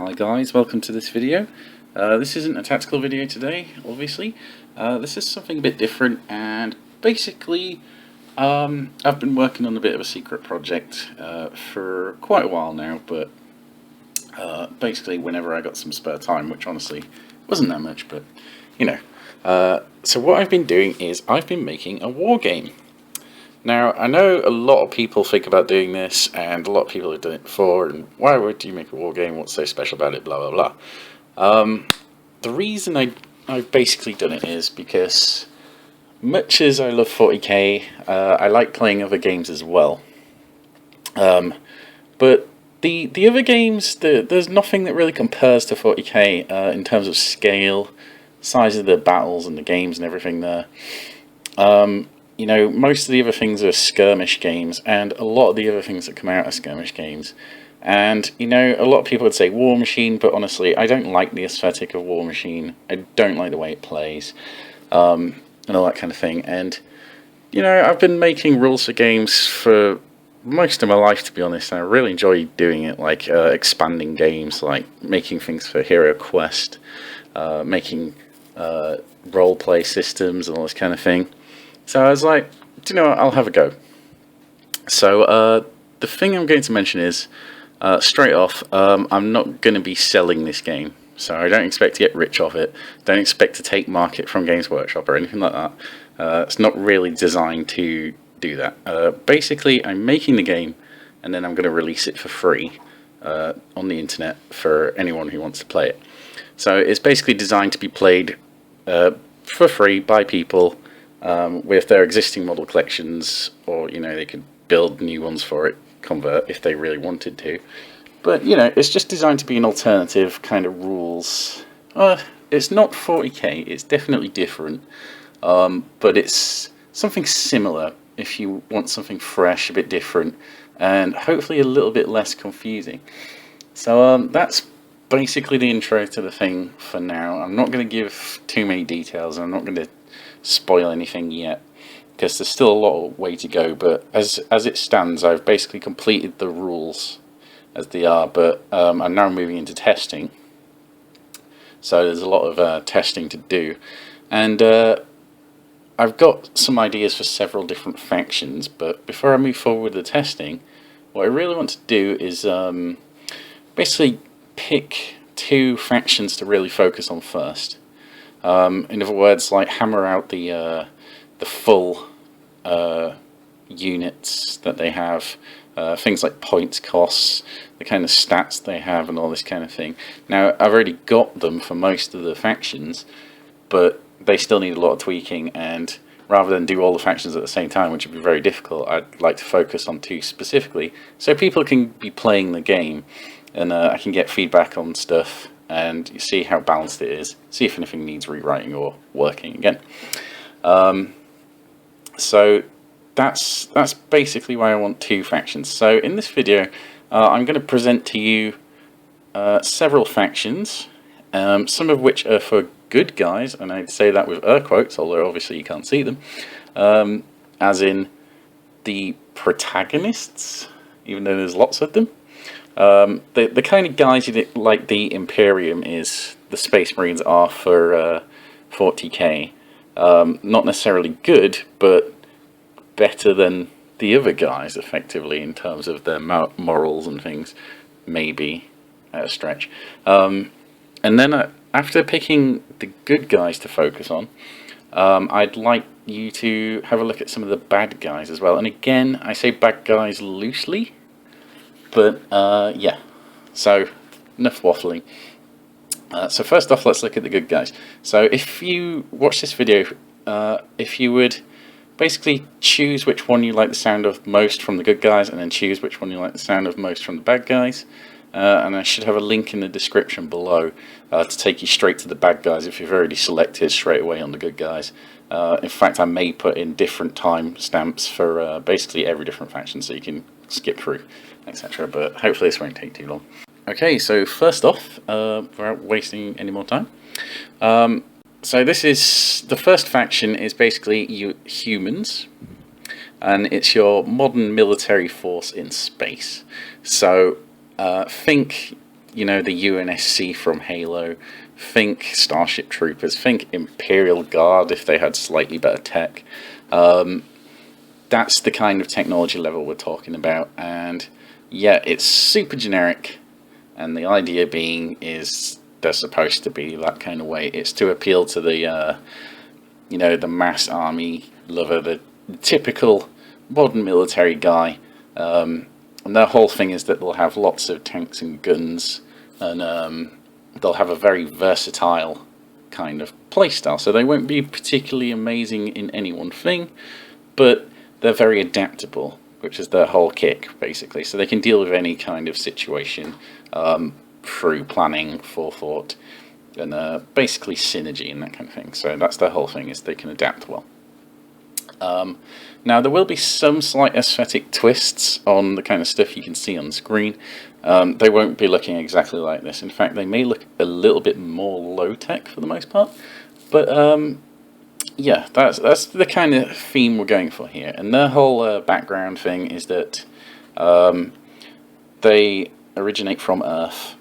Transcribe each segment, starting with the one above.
Hi guys, welcome to this video. This isn't a tactical video today, obviously. This is something a bit different, and basically I've been working on a bit of a secret project for quite a while now, but basically whenever I got some spare time, which honestly wasn't that much, but you know. So what I've been doing is I've been making a war game. Now, I know a lot of people think about doing this, and a lot of people have done it before, and why would you make a war game, what's so special about it, blah blah blah. The reason I've basically done it is because, much as I love 40k, I like playing other games as well. But the other games, there's nothing that really compares to 40k in terms of scale, size of the battles and the games and everything there. You know, most of the other things are skirmish games, and a lot of the other things that come out are skirmish games. And, you know, a lot of people would say War Machine, but honestly, I don't like the aesthetic of War Machine. I don't like the way it plays, and all that kind of thing. And, you know, I've been making rules for games for most of my life, to be honest, and I really enjoy doing it, like expanding games, like making things for Hero Quest, making role-play systems and all this kind of thing. So I was like, do you know what, I'll have a go. So the thing I'm going to mention is, straight off, I'm not going to be selling this game. So I don't expect to get rich off it. Don't expect to take market from Games Workshop or anything like that. It's not really designed to do that. Basically, I'm making the game, and then I'm going to release it for free on the internet for anyone who wants to play it. So it's basically designed to be played for free by people with their existing model collections, or, you know, they could build new ones for it, convert if they really wanted to. But, you know, it's just designed to be an alternative kind of rules. It's not 40k, it's definitely different, but it's something similar if you want something fresh, a bit different, and hopefully a little bit less confusing. So that's basically the intro to the thing for now. I'm not going to give too many details, I'm not going to spoil anything yet, because there's still a lot of way to go, but as it stands, I've basically completed the rules as they are, but I'm now moving into testing, so there's a lot of testing to do, and I've got some ideas for several different factions. But before I move forward with the testing, what I really want to do is basically pick two factions to really focus on first. In other words, like hammer out the full units that they have, things like points costs, the kind of stats they have, and all this kind of thing. Now, I've already got them for most of the factions, but they still need a lot of tweaking, and rather than do all the factions at the same time, which would be very difficult, I'd like to focus on two specifically, so people can be playing the game, and I can get feedback on stuff, and you see how balanced it is, see if anything needs rewriting or working again. So that's basically why I want two factions. So in this video, I'm going to present to you several factions, some of which are for good guys, and I'd say that with air quotes, although obviously you can't see them, as in the protagonists, even though there's lots of them. The kind of guys like the Imperium is the Space Marines are for 40k. Not necessarily good, but better than the other guys, effectively, in terms of their morals and things, maybe at a stretch. And then after picking the good guys to focus on, I'd like you to have a look at some of the bad guys as well. And again, I say bad guys loosely, but yeah, so enough waffling. So first off, let's look at the good guys. So if you watch this video, if you would basically choose which one you like the sound of most from the good guys, and then choose which one you like the sound of most from the bad guys, and I should have a link in the description below to take you straight to the bad guys if you've already selected straight away on the good guys. In fact, I may put in different time stamps for basically every different faction, so you can skip through, etc. But hopefully this won't take too long. Okay, so first off, without wasting any more time, so this is, the first faction is basically you humans, and it's your modern military force in space. So think you know, the UNSC from Halo, think Starship Troopers, think Imperial Guard if they had slightly better tech. That's the kind of technology level we're talking about, and yeah, it's super generic, and the idea being is they're supposed to be that kind of way. It's to appeal to the, you know, the mass army lover, the typical modern military guy. And their whole thing is that they'll have lots of tanks and guns, and they'll have a very versatile kind of playstyle. So they won't be particularly amazing in any one thing, but they're very adaptable, which is their whole kick, basically. So they can deal with any kind of situation through planning, forethought, and basically synergy and that kind of thing. So that's their whole thing, is they can adapt well. Now, there will be some slight aesthetic twists on the kind of stuff you can see on the screen. They won't be looking exactly like this. In fact, they may look a little bit more low-tech for the most part. But, yeah, that's the kind of theme we're going for here. And their whole background thing is that they originate from Earth.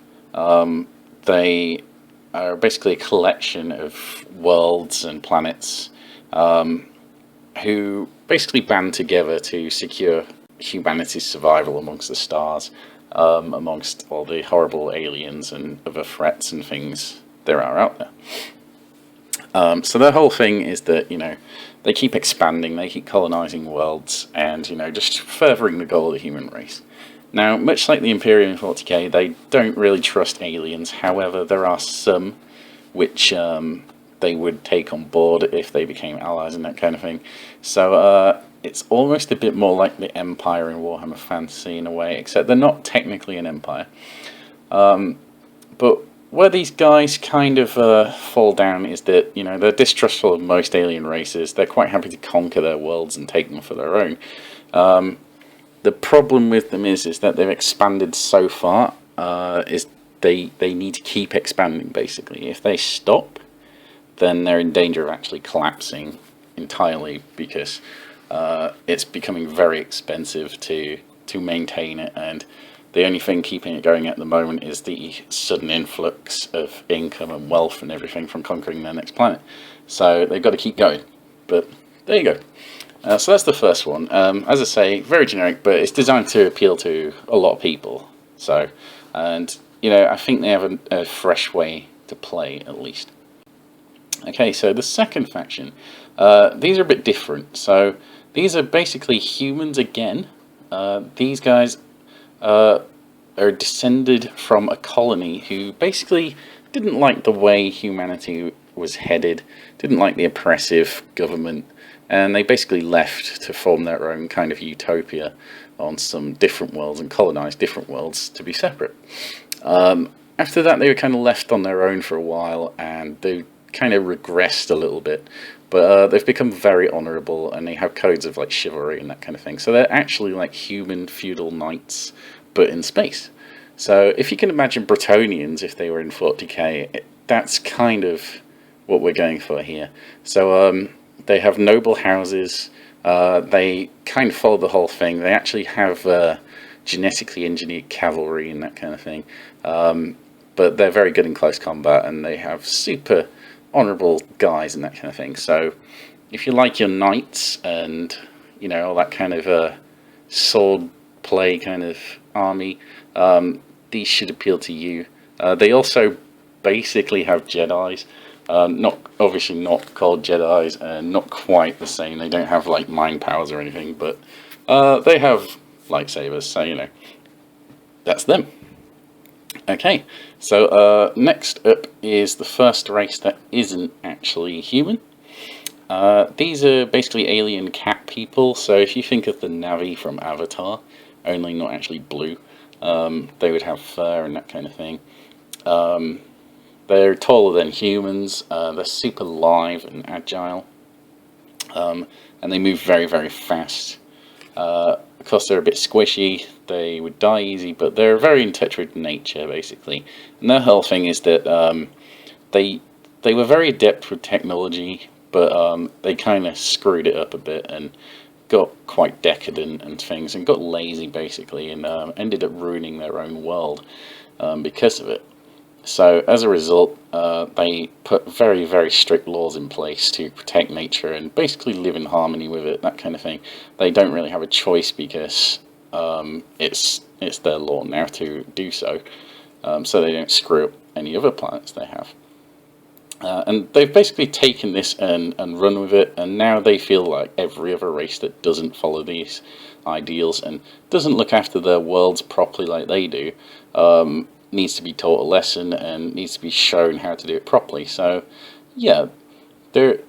They are basically a collection of worlds and planets who basically band together to secure humanity's survival amongst the stars, amongst all the horrible aliens and other threats and things there are out there. So their whole thing is that, you know, they keep expanding, they keep colonizing worlds, and, you know, just furthering the goal of the human race. Now, much like the Imperium in 40k, they don't really trust aliens. However, there are some which they would take on board if they became allies and that kind of thing. So it's almost a bit more like the Empire in Warhammer Fantasy in a way, except they're not technically an empire. But where these guys kind of fall down is that, you know, they're distrustful of most alien races. They're quite happy to conquer their worlds and take them for their own. The problem with them is that they've expanded so far, is they need to keep expanding, basically. If they stop, then they're in danger of actually collapsing entirely, because it's becoming very expensive to maintain it, and the only thing keeping it going at the moment is the sudden influx of income and wealth and everything from conquering their next planet. So they've got to keep going. But there you go. So that's the first one. As I say, very generic, but it's designed to appeal to a lot of people. So, and you know, I think they have a fresh way to play, at least. Okay, so the second faction, these are a bit different. So these are basically humans again. These guys are descended from a colony who basically didn't like the way humanity was headed, didn't like the oppressive government, and they basically left to form their own kind of utopia on some different worlds and colonize different worlds to be separate. After that, they were kind of left on their own for a while, and they kind of regressed a little bit, but they've become very honourable, and they have codes of like chivalry and that kind of thing. So they're actually like human feudal knights, but in space. So if you can imagine Bretonians if they were in 40k, that's kind of what we're going for here. So they have noble houses. They kind of follow the whole thing. They actually have genetically engineered cavalry and that kind of thing. But they're very good in close combat, and they have super honourable guys and that kind of thing. So if you like your knights and, you know, all that kind of sword play kind of army, these should appeal to you. They also basically have Jedis. Obviously not called Jedis, and not quite the same. They don't have like mind powers or anything, but they have lightsabers, so you know, that's them. Okay, so next up is the first race that isn't actually human. These are basically alien cat people, so if you think of the Na'vi from Avatar, only not actually blue, they would have fur and that kind of thing. They're taller than humans, they're super live and agile, and they move very, very fast. Of course, they're a bit squishy, they would die easy, but they're very in touch with nature, basically. And their whole thing is that they were very adept with technology, but they kind of screwed it up a bit and got quite decadent and things, and got lazy, basically, and ended up ruining their own world. because of it. So as a result, they put very, very strict laws in place to protect nature and basically live in harmony with it, that kind of thing. They don't really have a choice because it's their law now to do so, so they don't screw up any other planets they have. And they've basically taken this and run with it, and now they feel like every other race that doesn't follow these ideals and doesn't look after their worlds properly like they do, needs to be taught a lesson and needs to be shown how to do it properly. So, yeah, they're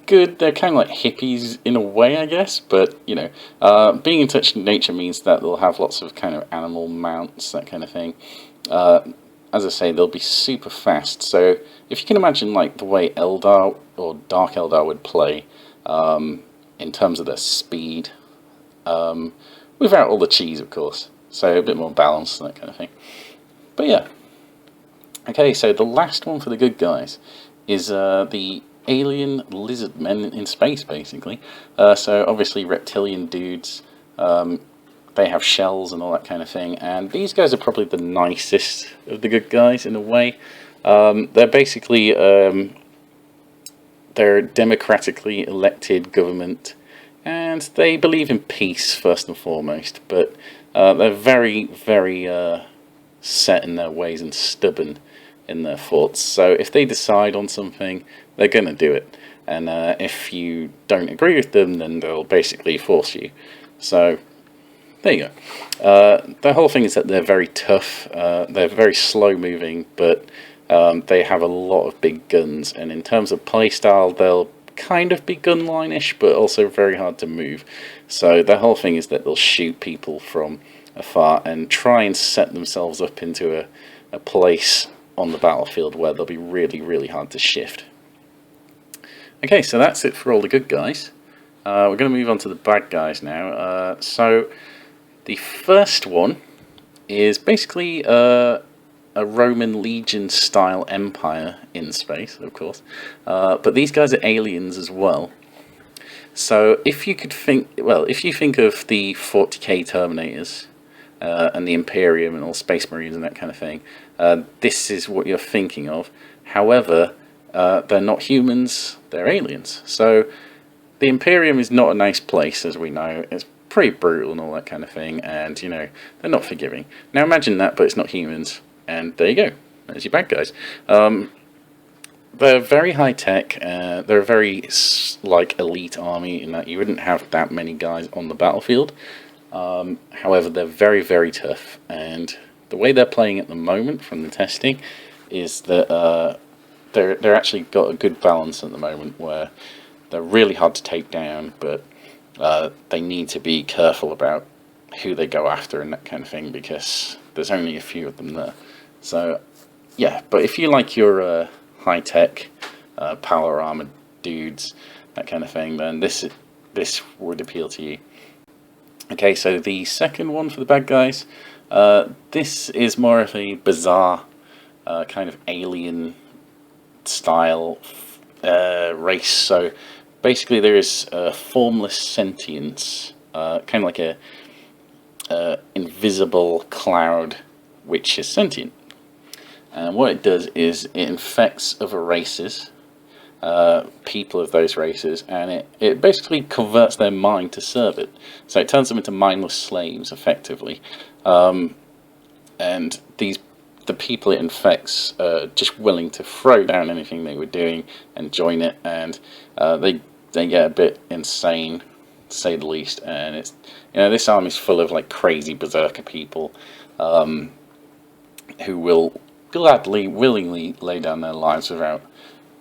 good. They're kind of like hippies in a way, I guess. But you know, being in touch with nature means that they'll have lots of kind of animal mounts, that kind of thing. As I say, they'll be super fast. So if you can imagine like the way Eldar or Dark Eldar would play, in terms of their speed, without all the cheese, of course. So a bit more balance, that kind of thing. But yeah. Okay, so the last one for the good guys is the alien lizard men in space, basically. So obviously reptilian dudes, they have shells and all that kind of thing, and these guys are probably the nicest of the good guys in a way. They're basically, they're democratically elected government, and they believe in peace first and foremost, but they're very, very set in their ways and stubborn in their thoughts. So if they decide on something, they're going to do it. And if you don't agree with them, then they'll basically force you. So there you go. The whole thing is that they're very tough. They're very slow moving, but they have a lot of big guns. And in terms of playstyle, they'll kind of be gunline-ish, but also very hard to move. So the whole thing is that they'll shoot people from afar and try and set themselves up into a place on the battlefield where they'll be really, really hard to shift. Okay, so that's it for all the good guys. We're going to move on to the bad guys now. So the first one is basically a Roman legion style empire in space, of course, but these guys are aliens as well. So if you think of the 40k Terminators, and the Imperium and all Space Marines and that kind of thing, this is what you're thinking of. However, they're not humans, they're aliens. So the Imperium is not a nice place, as we know. It's pretty brutal and all that kind of thing, and you know, they're not forgiving. Now imagine that, but it's not humans, and there you go. There's your bad guys. They're very high tech. They're a very like elite army in that you wouldn't have that many guys on the battlefield. However, they're very, very tough, and the way they're playing at the moment from the testing is that they're actually got a good balance at the moment where they're really hard to take down, but they need to be careful about who they go after and that kind of thing because there's only a few of them there. So yeah, but if you like your high tech, power armored dudes, that kind of thing, then this would appeal to you. Okay, so the second one for the bad guys, this is more of a bizarre kind of alien style race. So basically there is formless sentience, kind of like a invisible cloud which is sentient. And what it does is it infects other races, people of those races, and it basically converts their mind to serve it. So it turns them into mindless slaves, effectively. And the people it infects are just willing to throw down anything they were doing and join it, and they get a bit insane, to say the least. And it's, you know, this army's full of like crazy berserker people who will gladly, willingly lay down their lives without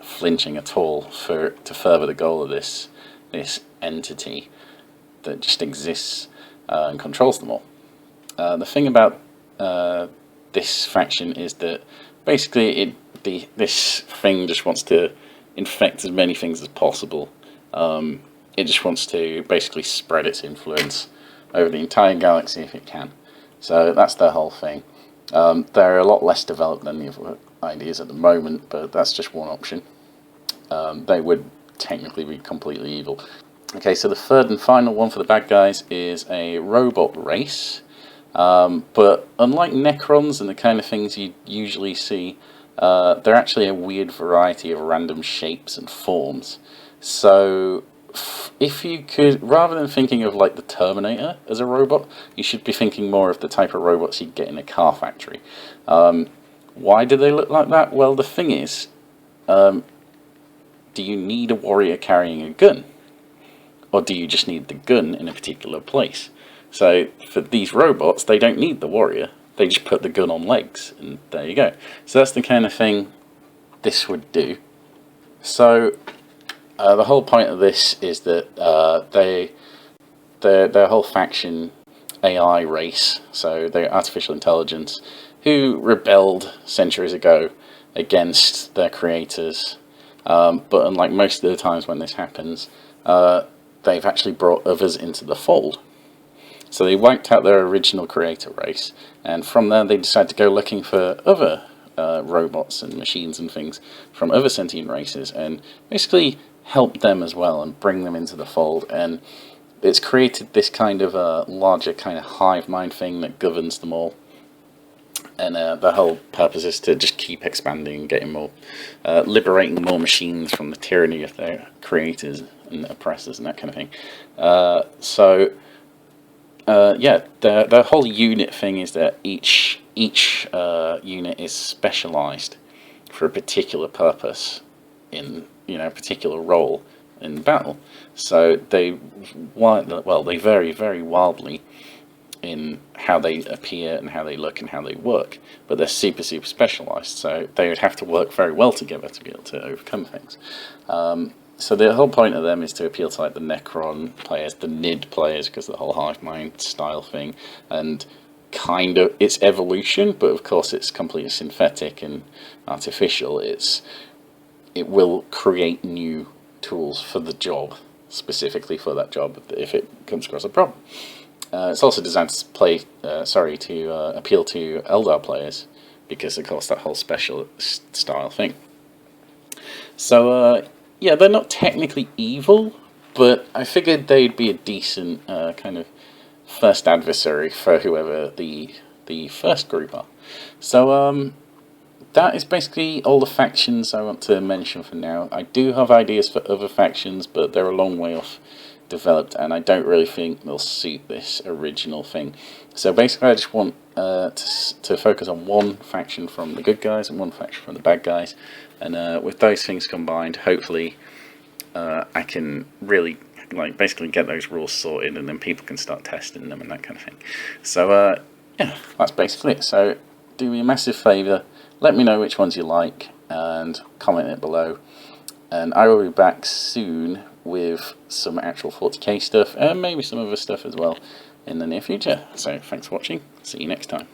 flinching at all to further the goal of this entity that just exists and controls them all. The thing about this faction is that basically this thing just wants to infect as many things as possible. It just wants to basically spread its influence over the entire galaxy if it can. So that's their whole thing. They're a lot less developed than the other ideas at the moment, but that's just one option. They would technically be completely evil. Okay, so the third and final one for the bad guys is a robot race. But unlike Necrons and the kind of things you usually see, they're actually a weird variety of random shapes and forms. So if you could, rather than thinking of like the Terminator as a robot, you should be thinking more of the type of robots you'd get in a car factory. Why do they look like that? Well, the thing is, do you need a warrior carrying a gun? Or do you just need the gun in a particular place? So for these robots, they don't need the warrior. They just put the gun on legs, and there you go. So that's the kind of thing this would do. So the whole point of this is that their whole faction AI race, so they're artificial intelligence, who rebelled centuries ago against their creators. But unlike most of the times when this happens, they've actually brought others into the fold. So they wiped out their original creator race, and from there they decided to go looking for other robots and machines and things from other sentient races, and basically help them as well and bring them into the fold. And it's created this kind of larger kind of hive mind thing that governs them all. And the whole purpose is to just keep expanding, getting more, liberating more machines from the tyranny of their creators and oppressors and that kind of thing. Yeah, the whole unit thing is that each unit is specialized for a particular purpose in a particular role in battle. So they vary very wildly in how they appear and how they look and how they work, but they're super specialized, so they would have to work very well together to be able to overcome things. So the whole point of them is to appeal to like the Necron players, the Nid players, because the whole hive mind style thing, and kind of its evolution, but of course it's completely synthetic and artificial. It will create new tools for the job, specifically for that job, if it comes across a problem. It's also designed to appeal to Eldar players, because of course that whole special style thing. So yeah, they're not technically evil, but I figured they'd be a decent kind of first adversary for whoever the first group are. So that is basically all the factions I want to mention for now. I do have ideas for other factions, but they're a long way off developed, and I don't really think they'll suit this original thing. So basically I just want to focus on one faction from the good guys and one faction from the bad guys, and with those things combined, hopefully I can really basically get those rules sorted, and then people can start testing them and that kind of thing. So yeah, that's basically it. So do me a massive favour, let me know which ones you like and comment it below, and I will be back soon with some actual 40k stuff and maybe some other stuff as well in the near future. So thanks for watching, see you next time.